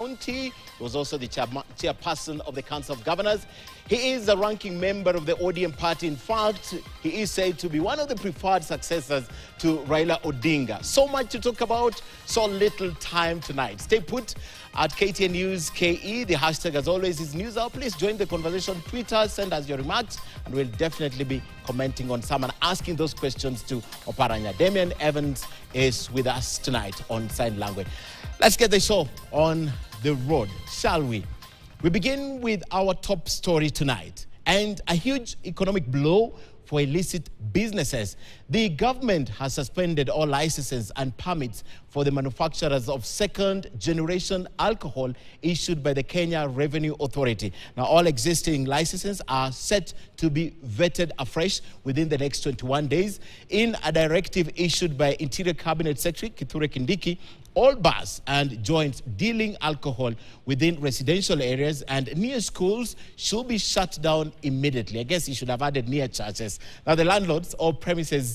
County. He was also the chairperson of the Council of Governors. He is a ranking member of the ODM party. In fact, he is said to be one of the preferred successors to Raila Odinga. So much to talk about, so little time tonight. Stay put at KTN News KE. The hashtag, as always, is NewsHour. Please join the conversation on Twitter, send us your remarks, and we'll definitely be commenting on some and asking those questions to Oparanya. Damian Evans is with us tonight on Sign Language. Let's get the show on the road, shall we? We begin with our top story tonight, and a huge economic blow for illicit businesses. The government has suspended all licenses and permits for the manufacturers of second-generation alcohol issued by the Kenya Revenue Authority. Now, all existing licenses are set to be vetted afresh within the next 21 days. In a directive issued by Interior Cabinet Secretary Kithure Kindiki, all bars and joints dealing alcohol within residential areas and near schools should be shut down immediately. I guess you should have added near churches. Now, the landlords or premise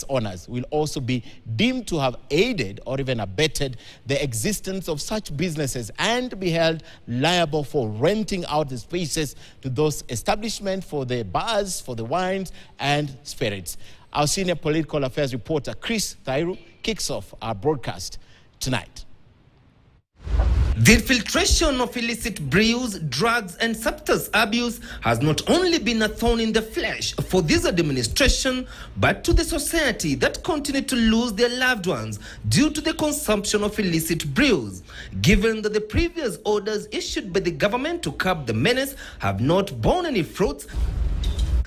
owners will also be deemed to have aided or even abetted the existence of such businesses and be held liable for renting out the spaces to those establishments for the bars, for the wines and spirits. Our senior political affairs reporter, Chris Thairu, kicks off our broadcast tonight. The infiltration of illicit brews, drugs and substance abuse has not only been a thorn in the flesh for this administration, but to the society that continue to lose their loved ones due to the consumption of illicit brews. Given that the previous orders issued by the government to curb the menace have not borne any fruits,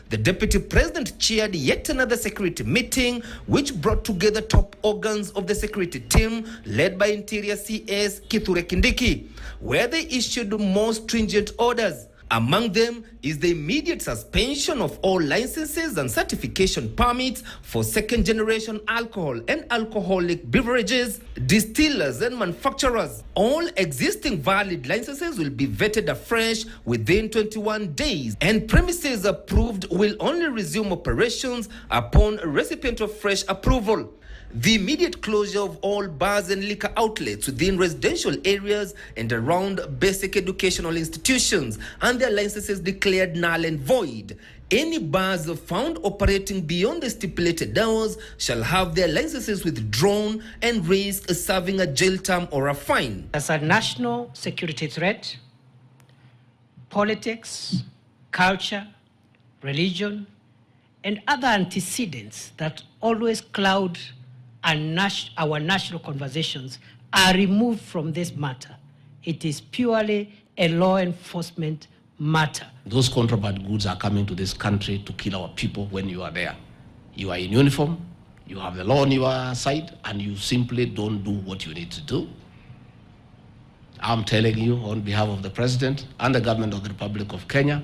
the Deputy President chaired yet another security meeting which brought together top organs of the security team led by Interior CS Kithure Kindiki, where they issued more stringent orders. Among them is the immediate suspension of all licenses and certification permits for second-generation alcohol and alcoholic beverages, distillers and manufacturers. All existing valid licenses will be vetted afresh within 21 days, and premises approved will only resume operations upon recipient of fresh approval. The immediate closure of all bars and liquor outlets within residential areas and around basic educational institutions and their licenses declared null and void. Any bars found operating beyond the stipulated hours shall have their licenses withdrawn and risk serving a jail term or a fine. As a national security threat, politics, culture, religion, and other antecedents that always cloud our national conversations are removed from this matter. It is purely a law enforcement matter. Those contraband goods are coming to this country to kill our people when you are there. You are in uniform, you have the law on your side, and you simply don't do what you need to do. I'm telling you on behalf of the President and the government of the Republic of Kenya,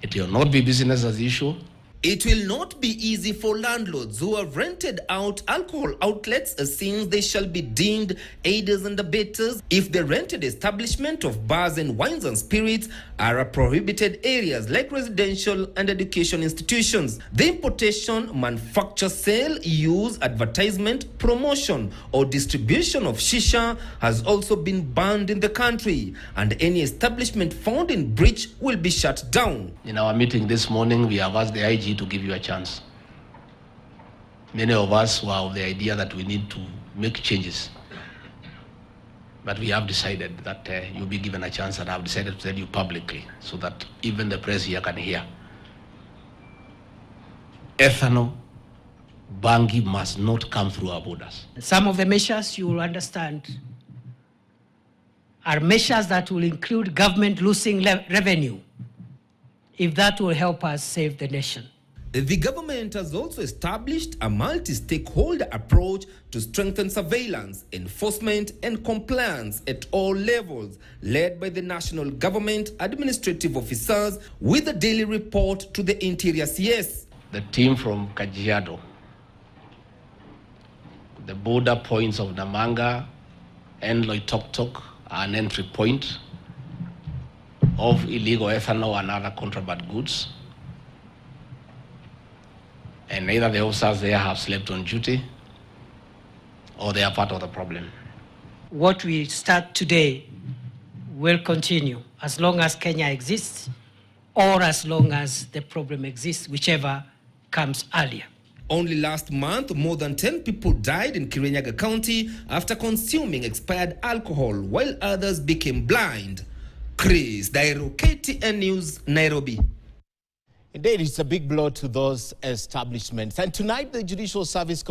it will not be business as usual. It will not be easy for landlords who have rented out alcohol outlets since they shall be deemed aiders and abettors if the rented establishment of bars and wines and spirits are prohibited areas like residential and education institutions. The importation, manufacture, sale, use, advertisement, promotion or distribution of shisha has also been banned in the country, and any establishment found in breach will be shut down. In our meeting this morning, we have asked the IG to give you a chance. Many of us were of the idea that we need to make changes. But we have decided that you'll be given a chance, and I've decided to tell you publicly so that even the press here can hear. Ethanol, bangi must not come through our borders. Some of the measures, you will understand, are measures that will include government losing revenue, if that will help us save the nation. The government has also established a multi-stakeholder approach to strengthen surveillance, enforcement and compliance at all levels, led by the national government administrative officers with a daily report to the Interior CS. The team from Kajiado, the border points of Namanga and Loitoktok are an entry point of illegal ethanol and other contraband goods. And neither the officers there have slept on duty or they are part of the problem. what we start today will continue as long as Kenya exists or as long as the problem exists, whichever comes earlier. Only last month, more than 10 people died in Kirinyaga County after consuming expired alcohol, while others became blind. Chris Dairo, KTN News, Nairobi. Indeed, it's a big blow to those establishments. And tonight, the Judicial Service Committee